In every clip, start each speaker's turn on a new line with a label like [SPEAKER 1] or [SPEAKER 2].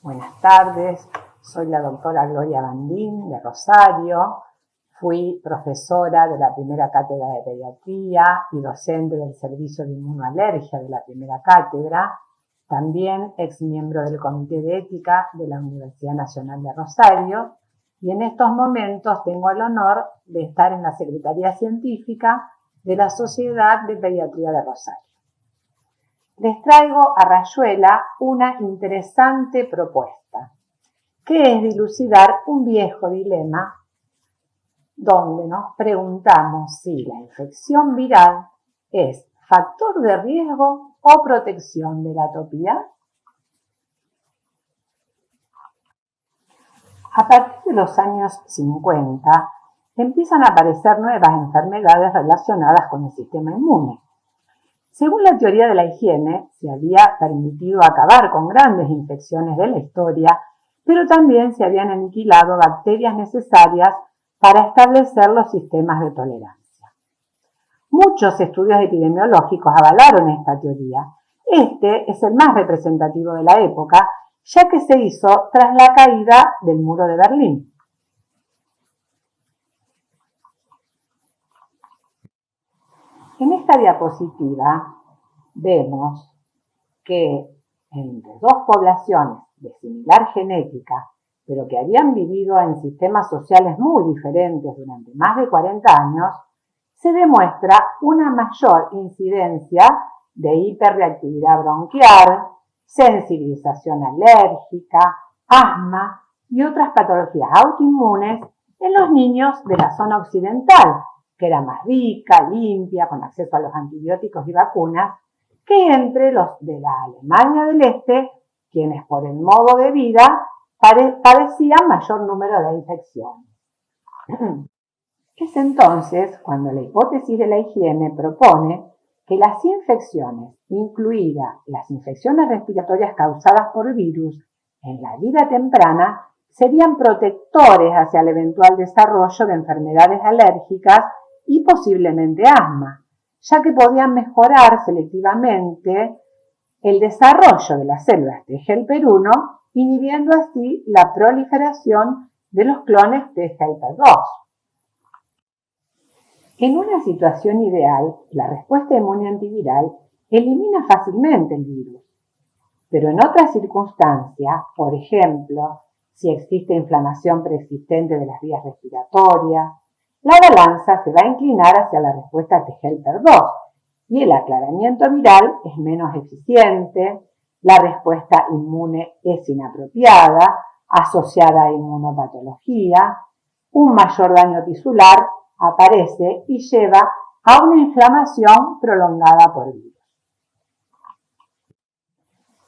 [SPEAKER 1] Buenas tardes, soy la doctora Gloria Bandín de Rosario. Fui profesora de la primera cátedra de pediatría y docente del servicio de inmunoalergia de la primera cátedra. También ex miembro del Comité de Ética de la Universidad Nacional de Rosario. Y en estos momentos tengo el honor de estar en la Secretaría Científica de la Sociedad de Pediatría de Rosario. Les traigo a Rayuela una interesante propuesta, que es dilucidar un viejo dilema donde nos preguntamos si la infección viral es factor de riesgo o protección de la atopía. A partir de los años 50 empiezan a aparecer nuevas enfermedades relacionadas con el sistema inmune. Según la teoría de la higiene, se había permitido acabar con grandes infecciones de la historia, pero también se habían aniquilado bacterias necesarias para establecer los sistemas de tolerancia. Muchos estudios epidemiológicos avalaron esta teoría. Este es el más representativo de la época, ya que se hizo tras la caída del muro de Berlín. En esta diapositiva vemos que entre dos poblaciones de similar genética, pero que habían vivido en sistemas sociales muy diferentes durante más de 40 años, se demuestra una mayor incidencia de hiperreactividad bronquial, sensibilización alérgica, asma y otras patologías autoinmunes en los niños de la zona occidental, que era más rica, limpia, con acceso a los antibióticos y vacunas, que entre los de la Alemania del Este, quienes por el modo de vida padecían mayor número de infecciones. Es entonces cuando la hipótesis de la higiene propone que las infecciones, incluidas las infecciones respiratorias causadas por virus en la vida temprana, serían protectores hacia el eventual desarrollo de enfermedades alérgicas y posiblemente asma, ya que podían mejorar selectivamente el desarrollo de las células T helper 1, inhibiendo así la proliferación de los clones T helper 2. En una situación ideal, la respuesta inmune antiviral elimina fácilmente el virus, pero en otras circunstancias, por ejemplo, si existe inflamación preexistente de las vías respiratorias, la balanza se va a inclinar hacia la respuesta T helper 2 y el aclaramiento viral es menos eficiente, la respuesta inmune es inapropiada, asociada a inmunopatología, un mayor daño tisular aparece y lleva a una inflamación prolongada por virus.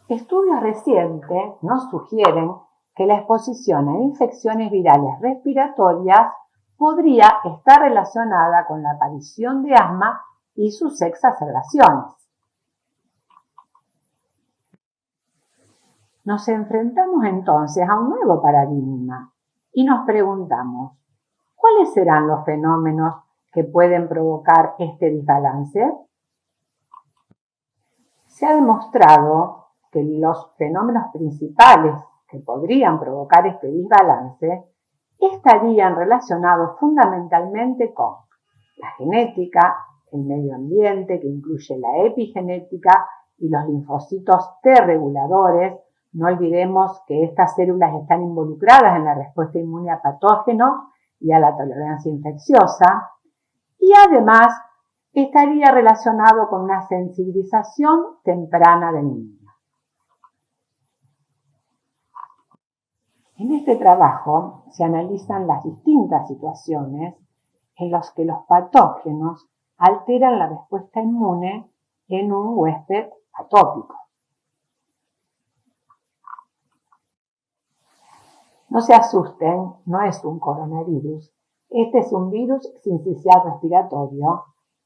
[SPEAKER 1] Estudios recientes nos sugieren que la exposición a infecciones virales respiratorias podría estar relacionada con la aparición de asma y sus exacerbaciones. Nos enfrentamos entonces a un nuevo paradigma y nos preguntamos, ¿cuáles serán los fenómenos que pueden provocar este desbalance? Se ha demostrado que los fenómenos principales que podrían provocar este desbalance estarían relacionados fundamentalmente con la genética, el medio ambiente, que incluye la epigenética y los linfocitos T reguladores. No olvidemos que estas células están involucradas en la respuesta inmune a patógenos y a la tolerancia infecciosa. Y además estaría relacionado con una sensibilización temprana del niño. En este trabajo se analizan las distintas situaciones en las que los patógenos alteran la respuesta inmune en un huésped atópico. No se asusten, no es un coronavirus. Este es un virus sincicial respiratorio,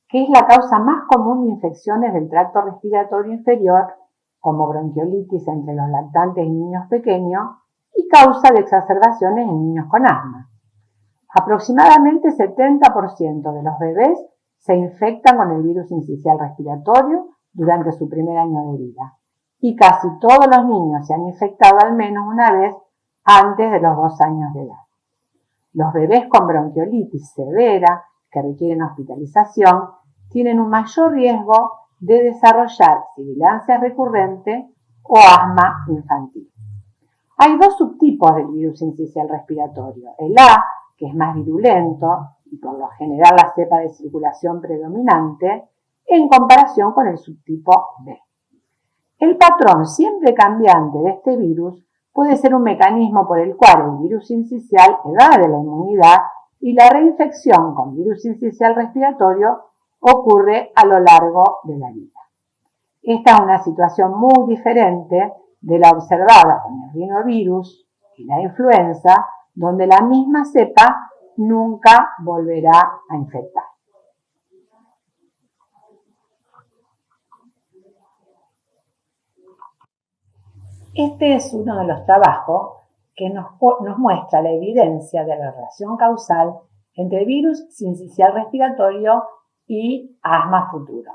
[SPEAKER 1] que es la causa más común de infecciones del tracto respiratorio inferior, como bronquiolitis entre los lactantes y niños pequeños, y causa de exacerbaciones en niños con asma. Aproximadamente 70% de los bebés se infectan con el virus sincicial respiratorio durante su primer año de vida y casi todos los niños se han infectado al menos una vez antes de los 2 años de edad. Los bebés con bronquiolitis severa, que requieren hospitalización, tienen un mayor riesgo de desarrollar sibilancia recurrente o asma infantil. Hay 2 subtipos del virus sincicial respiratorio. El A, que es más virulento y por lo general la cepa de circulación predominante, en comparación con el subtipo B. El patrón siempre cambiante de este virus puede ser un mecanismo por el cual el virus sincicial evade la inmunidad y la reinfección con virus sincicial respiratorio ocurre a lo largo de la vida. Esta es una situación muy diferente de la observada con el rinovirus y la influenza, donde la misma cepa nunca volverá a infectar. Este es uno de los trabajos que nos muestra la evidencia de la relación causal entre virus sincicial respiratorio y asma futuro.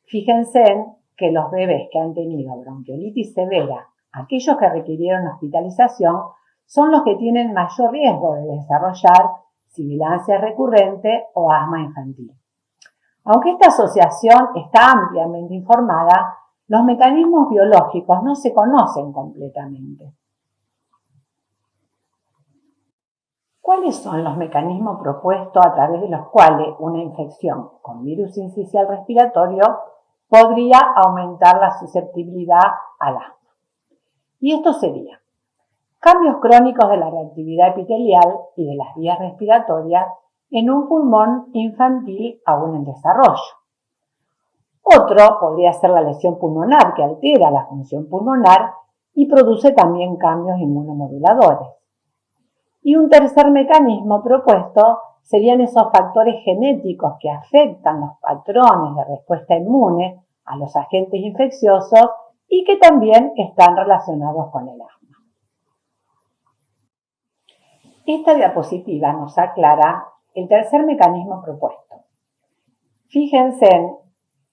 [SPEAKER 1] Fíjense que los bebés que han tenido bronquiolitis severa, aquellos que requirieron hospitalización, son los que tienen mayor riesgo de desarrollar sibilancia recurrente o asma infantil. Aunque esta asociación está ampliamente informada, los mecanismos biológicos no se conocen completamente. ¿Cuáles son los mecanismos propuestos a través de los cuales una infección con virus sincicial respiratorio podría aumentar la susceptibilidad al asma? Y esto sería cambios crónicos de la reactividad epitelial y de las vías respiratorias en un pulmón infantil aún en desarrollo. Otro podría ser la lesión pulmonar, que altera la función pulmonar y produce también cambios inmunomoduladores. Y un tercer mecanismo propuesto serían esos factores genéticos que afectan los patrones de respuesta inmune a los agentes infecciosos y que también están relacionados con el asma. Esta diapositiva nos aclara el tercer mecanismo propuesto. Fíjense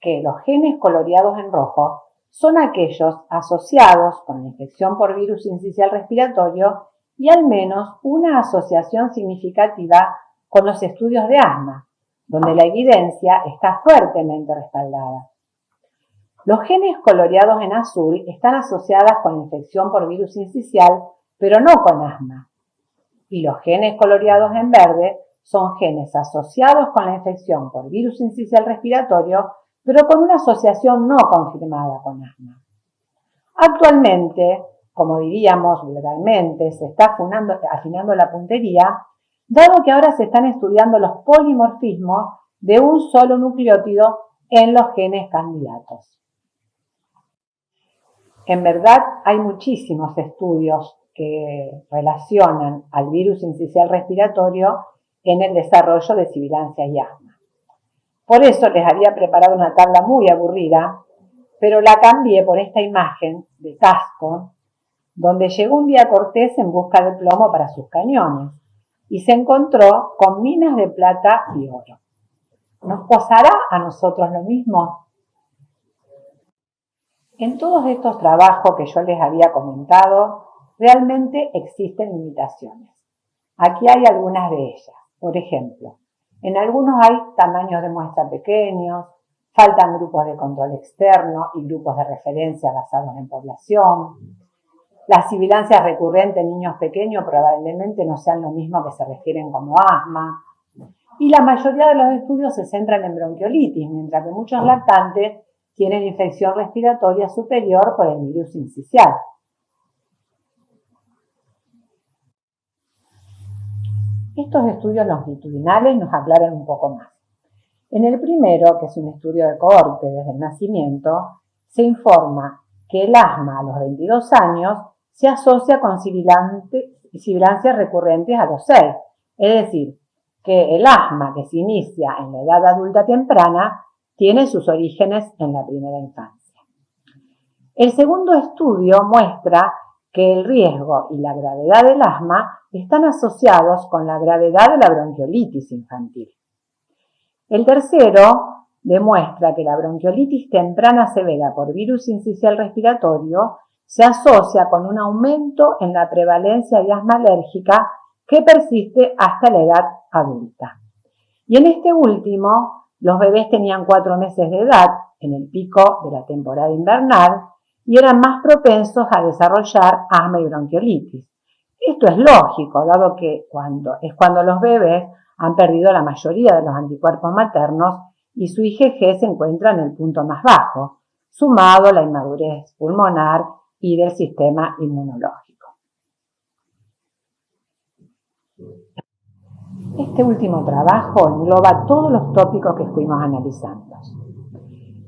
[SPEAKER 1] que los genes coloreados en rojo son aquellos asociados con la infección por virus sincicial respiratorio y al menos una asociación significativa con los estudios de asma, donde la evidencia está fuertemente respaldada. Los genes coloreados en azul están asociados con la infección por virus sincicial, pero no con asma. Y los genes coloreados en verde son genes asociados con la infección por virus sincicial respiratorio, pero con una asociación no confirmada con asma. Actualmente, como diríamos vulgarmente, se está afinando la puntería, dado que ahora se están estudiando los polimorfismos de un solo nucleótido en los genes candidatos. En verdad, hay muchísimos estudios que relacionan al virus sincicial respiratorio en el desarrollo de sibilancia y asma. Por eso les había preparado una tabla muy aburrida, pero la cambié por esta imagen de Tasco, donde llegó un día Cortés en busca de plomo para sus cañones y se encontró con minas de plata y oro. ¿Nos pasará a nosotros lo mismo? En todos estos trabajos que yo les había comentado, realmente existen limitaciones. Aquí hay algunas de ellas. Por ejemplo, en algunos hay tamaños de muestra pequeños, faltan grupos de control externo y grupos de referencia basados en población. Las sibilancias recurrentes en niños pequeños probablemente no sean lo mismo que se refieren como asma. Y la mayoría de los estudios se centran en bronquiolitis, mientras que muchos lactantes tienen infección respiratoria superior por el virus sincicial. Estos estudios longitudinales nos aclaran un poco más. En el primero, que es un estudio de cohorte desde el nacimiento, se informa que el asma a los 22 años se asocia con sibilancias recurrentes a los 6, es decir, que el asma que se inicia en la edad adulta temprana tiene sus orígenes en la primera infancia. El segundo estudio muestra que el riesgo y la gravedad del asma están asociados con la gravedad de la bronquiolitis infantil. El tercero demuestra que la bronquiolitis temprana severa por virus sincicial respiratorio se asocia con un aumento en la prevalencia de asma alérgica que persiste hasta la edad adulta. Y en este último, los bebés tenían 4 meses de edad, en el pico de la temporada invernal, y eran más propensos a desarrollar asma y bronquiolitis. Esto es lógico, dado que cuando los bebés han perdido la mayoría de los anticuerpos maternos y su IgG se encuentra en el punto más bajo, sumado a la inmadurez pulmonar y del sistema inmunológico. Este último trabajo engloba todos los tópicos que fuimos analizando.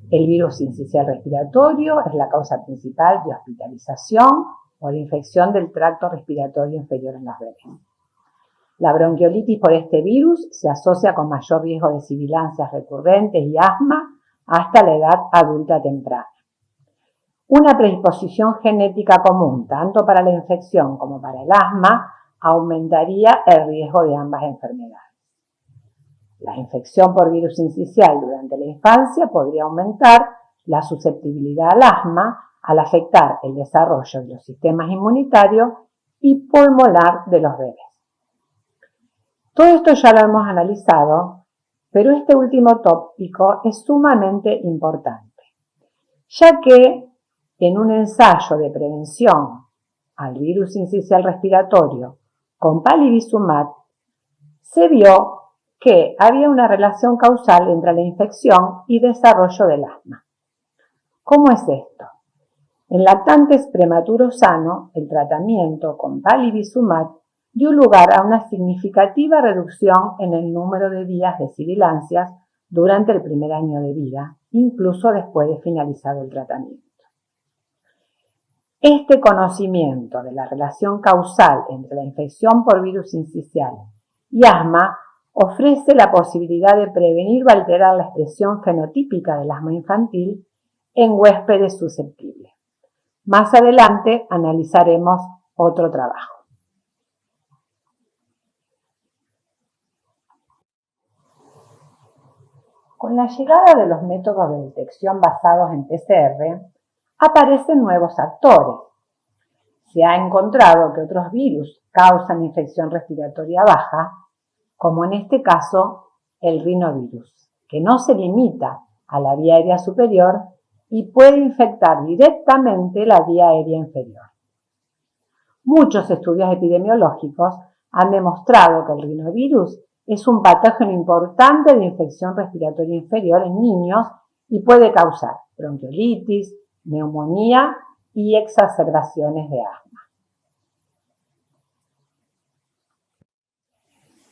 [SPEAKER 1] El virus sincicial respiratorio es la causa principal de hospitalización o de infección del tracto respiratorio inferior en los bebés. La bronquiolitis por este virus se asocia con mayor riesgo de sibilancias recurrentes y asma hasta la edad adulta temprana. Una predisposición genética común, tanto para la infección como para el asma, aumentaría el riesgo de ambas enfermedades. La infección por virus sincicial durante la infancia podría aumentar la susceptibilidad al asma al afectar el desarrollo de los sistemas inmunitarios y pulmonar de los bebés. Todo esto ya lo hemos analizado, pero este último tópico es sumamente importante, ya que en un ensayo de prevención al virus sincicial respiratorio con palivizumab se vio que había una relación causal entre la infección y desarrollo del asma. ¿Cómo es esto? En lactantes prematuros sanos, el tratamiento con palivizumab dio lugar a una significativa reducción en el número de días de sibilancias durante el primer año de vida, incluso después de finalizado el tratamiento. Este conocimiento de la relación causal entre la infección por virus sincicial y asma ofrece la posibilidad de prevenir o alterar la expresión fenotípica del asma infantil en huéspedes susceptibles. Más adelante analizaremos otro trabajo. Con la llegada de los métodos de detección basados en PCR, aparecen nuevos actores. Se ha encontrado que otros virus causan infección respiratoria baja, como en este caso el rinovirus, que no se limita a la vía aérea superior y puede infectar directamente la vía aérea inferior. Muchos estudios epidemiológicos han demostrado que el rinovirus es un patógeno importante de infección respiratoria inferior en niños y puede causar bronquiolitis, neumonía y exacerbaciones de asma.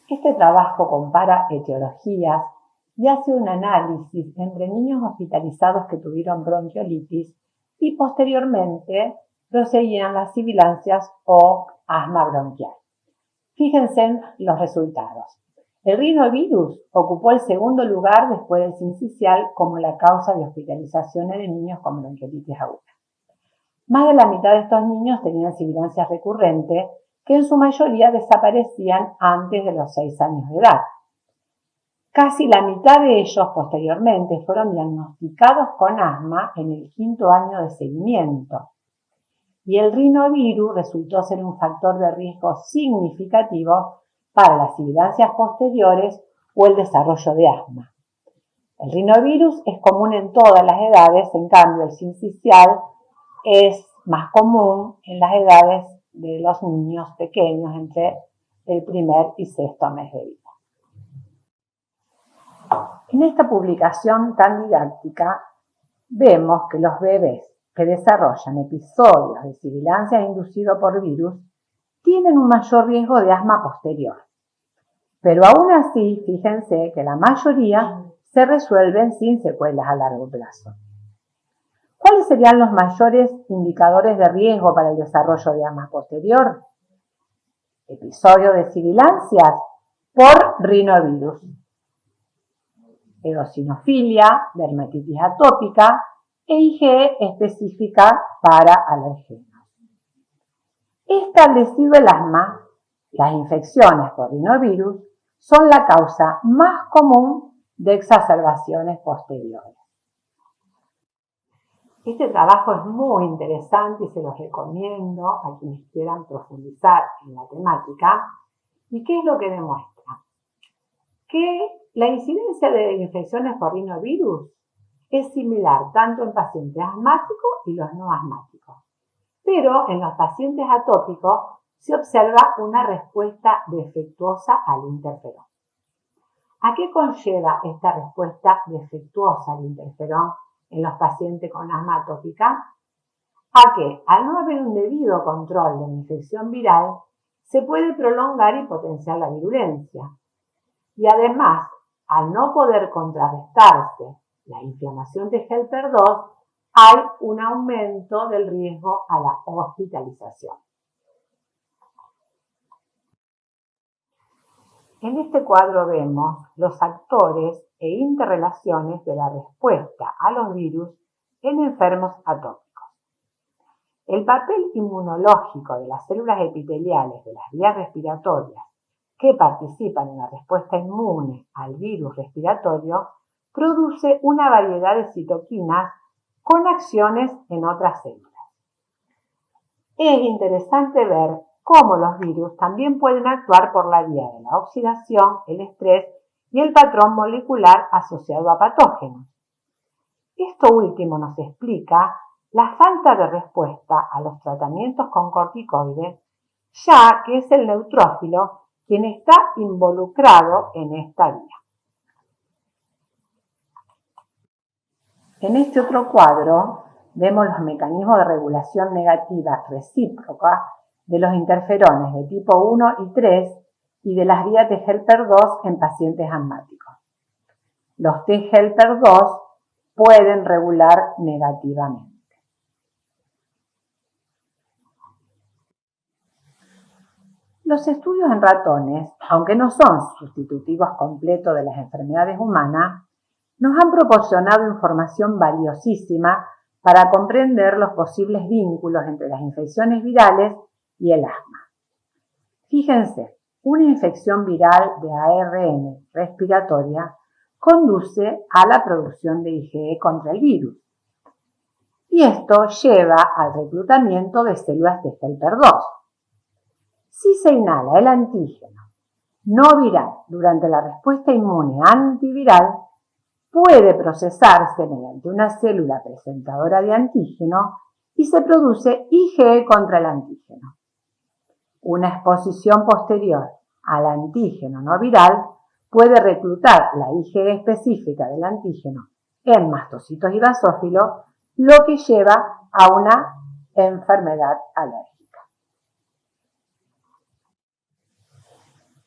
[SPEAKER 1] Este trabajo compara etiologías y hace un análisis entre niños hospitalizados que tuvieron bronquiolitis y posteriormente proseguían las sibilancias o asma bronquial. Fíjense en los resultados. El rinovirus ocupó el segundo lugar después del sincicial como la causa de hospitalizaciones de niños con bronquiolitis aguda. Más de la mitad de estos niños tenían sibilancias recurrentes que en su mayoría desaparecían antes de los 6 años de edad. Casi la mitad de ellos posteriormente fueron diagnosticados con asma en el 5º año de seguimiento. Y el rinovirus resultó ser un factor de riesgo significativo para las sibilancias posteriores o el desarrollo de asma. El rinovirus es común en todas las edades, en cambio el sincicial es más común en las edades de los niños pequeños entre el primer y 6º mes de vida. En esta publicación tan didáctica vemos que los bebés que desarrollan episodios de sibilancia inducidos por virus tienen un mayor riesgo de asma posterior. Pero aún así, fíjense que la mayoría se resuelven sin secuelas a largo plazo. ¿Cuáles serían los mayores indicadores de riesgo para el desarrollo de asma posterior? Episodio de sibilancias por rinovirus, eosinofilia, dermatitis atópica e IgE específica para alergenos. Establecido el asma, las infecciones por rinovirus son la causa más común de exacerbaciones posteriores. Este trabajo es muy interesante y se los recomiendo a quienes quieran profundizar en la temática. ¿Y qué es lo que demuestra? Que la incidencia de infecciones por rinovirus es similar tanto en pacientes asmáticos y los no asmáticos. Pero en los pacientes atópicos se observa una respuesta defectuosa al interferón. ¿A qué conlleva esta respuesta defectuosa al interferón en los pacientes con asma atópica? A que, al no haber un debido control de la infección viral, se puede prolongar y potenciar la virulencia. Y además, al no poder contrarrestarse la inflamación de Helper 2, hay un aumento del riesgo a la hospitalización. En este cuadro vemos los actores e interrelaciones de la respuesta a los virus en enfermos atópicos. El papel inmunológico de las células epiteliales de las vías respiratorias que participan en la respuesta inmune al virus respiratorio produce una variedad de citoquinas con acciones en otras células. Es interesante ver cómo los virus también pueden actuar por la vía de la oxidación, el estrés y el patrón molecular asociado a patógenos. Esto último nos explica la falta de respuesta a los tratamientos con corticoides, ya que es el neutrófilo quien está involucrado en esta vía. En este otro cuadro vemos los mecanismos de regulación negativa recíproca de los interferones de tipo 1 y 3 y de las vías de Helper 2 en pacientes asmáticos. Los T Helper 2 pueden regular negativamente. Los estudios en ratones, aunque no son sustitutivos completos de las enfermedades humanas, nos han proporcionado información valiosísima para comprender los posibles vínculos entre las infecciones virales y el asma. Fíjense, una infección viral de ARN respiratoria conduce a la producción de IgE contra el virus. Y esto lleva al reclutamiento de células de Helper 2. Si se inhala el antígeno no viral durante la respuesta inmune antiviral, puede procesarse mediante una célula presentadora de antígeno y se produce IgE contra el antígeno. Una exposición posterior al antígeno no viral puede reclutar la IgE específica del antígeno en mastocitos y basófilos, lo que lleva a una enfermedad alérgica.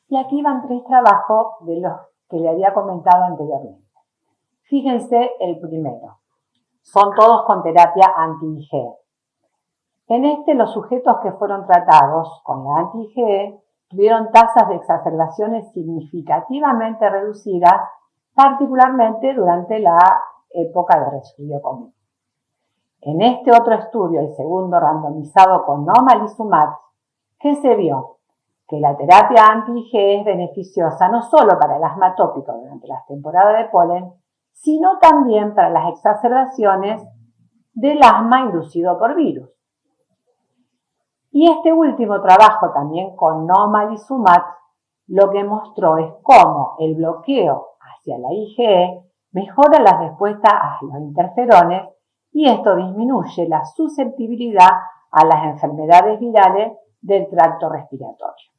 [SPEAKER 1] Y aquí van 3 trabajos de los que le había comentado anteriormente. Fíjense el primero. Son todos con terapia anti-IgE. En este, los sujetos que fueron tratados con la anti-IgE tuvieron tasas de exacerbaciones significativamente reducidas, particularmente durante la época de resfrío común. En este otro estudio, el segundo randomizado con omalizumab, ¿qué se vio? Que la terapia anti-IgE es beneficiosa no solo para el asma atópico durante las temporadas de polen, sino también para las exacerbaciones del asma inducido por virus. Y este último trabajo, también con omalizumab, lo que mostró es cómo el bloqueo hacia la IgE mejora la respuesta a los interferones y esto disminuye la susceptibilidad a las enfermedades virales del tracto respiratorio.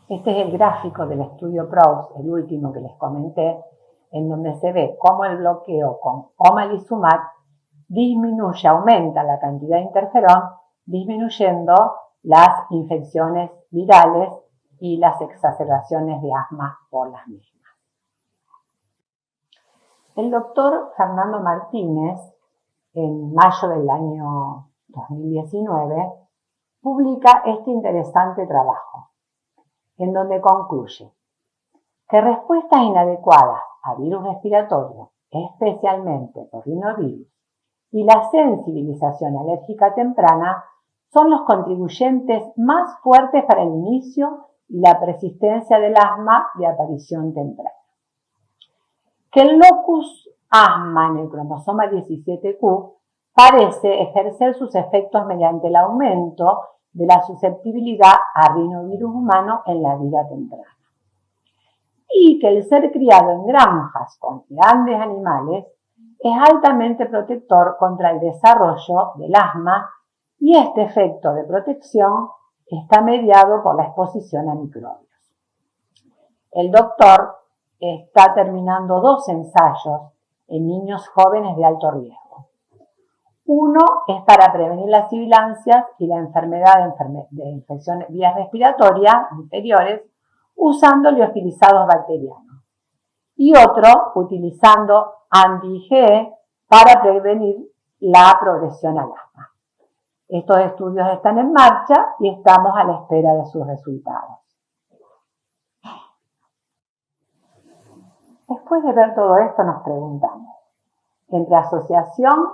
[SPEAKER 1] Este es el gráfico del estudio PROUST, el último que les comenté, en donde se ve cómo el bloqueo con omalizumab disminuye, aumenta la cantidad de interferón, disminuyendo las infecciones virales y las exacerbaciones de asma por las mismas. El doctor Fernando Martínez, en mayo del año 2019, publica este interesante trabajo, en donde concluye que respuestas inadecuadas a virus respiratorio, especialmente por rinovirus, y la sensibilización alérgica temprana son los contribuyentes más fuertes para el inicio y la persistencia del asma de aparición temprana. Que el locus asma en el cromosoma 17q parece ejercer sus efectos mediante el aumento de la susceptibilidad a rinovirus humano en la vida temprana. Y que el ser criado en granjas con grandes animales es altamente protector contra el desarrollo del asma y este efecto de protección está mediado por la exposición a microbios. El doctor está terminando 2 ensayos en niños jóvenes de alto riesgo. Uno es para prevenir las sibilancias y la enfermedad de infecciones de vías respiratorias inferiores usando liofilizados bacterianos. Y otro utilizando anti-IgE para prevenir la progresión al asma. Estos estudios están en marcha y estamos a la espera de sus resultados. Después de ver todo esto nos preguntamos, entre asociación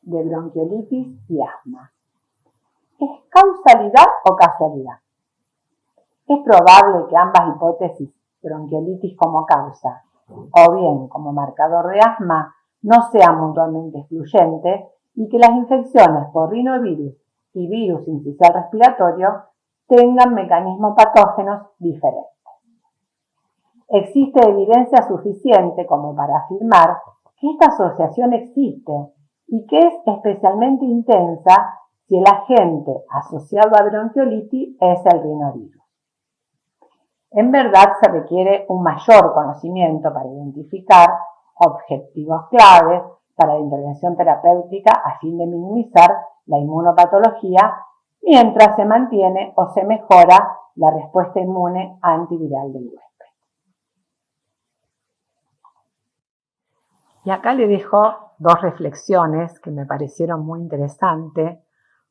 [SPEAKER 1] de bronquiolitis y asma, ¿es causalidad o casualidad? Es probable que ambas hipótesis, bronquiolitis como causa o bien como marcador de asma, no sean mutuamente excluyentes y que las infecciones por rinovirus y virus sincicial respiratorio tengan mecanismos patógenos diferentes. Existe evidencia suficiente como para afirmar que esta asociación existe y que es especialmente intensa si el agente asociado a bronquiolitis es el rinovirus. En verdad se requiere un mayor conocimiento para identificar objetivos claves para la intervención terapéutica a fin de minimizar la inmunopatología mientras se mantiene o se mejora la respuesta inmune antiviral del huésped. Y acá le dejo 2 reflexiones que me parecieron muy interesantes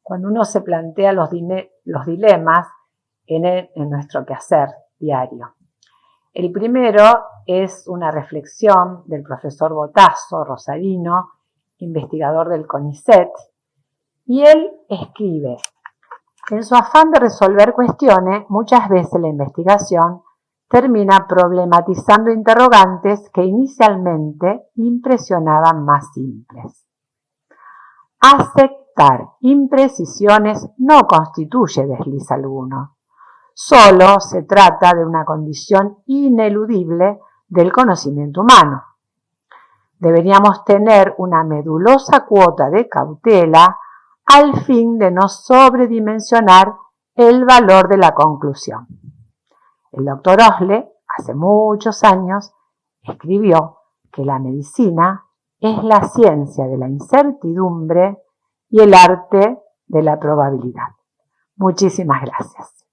[SPEAKER 1] cuando uno se plantea los dilemas en nuestro quehacer diario. El primero es una reflexión del profesor Botasso Rosarino, investigador del CONICET, y él escribe: en su afán de resolver cuestiones, muchas veces la investigación termina problematizando interrogantes que inicialmente impresionaban más simples. Aceptar imprecisiones no constituye desliz alguno. Solo se trata de una condición ineludible del conocimiento humano. Deberíamos tener una medulosa cuota de cautela al fin de no sobredimensionar el valor de la conclusión. El doctor Osle, hace muchos años, escribió que la medicina es la ciencia de la incertidumbre y el arte de la probabilidad. Muchísimas gracias.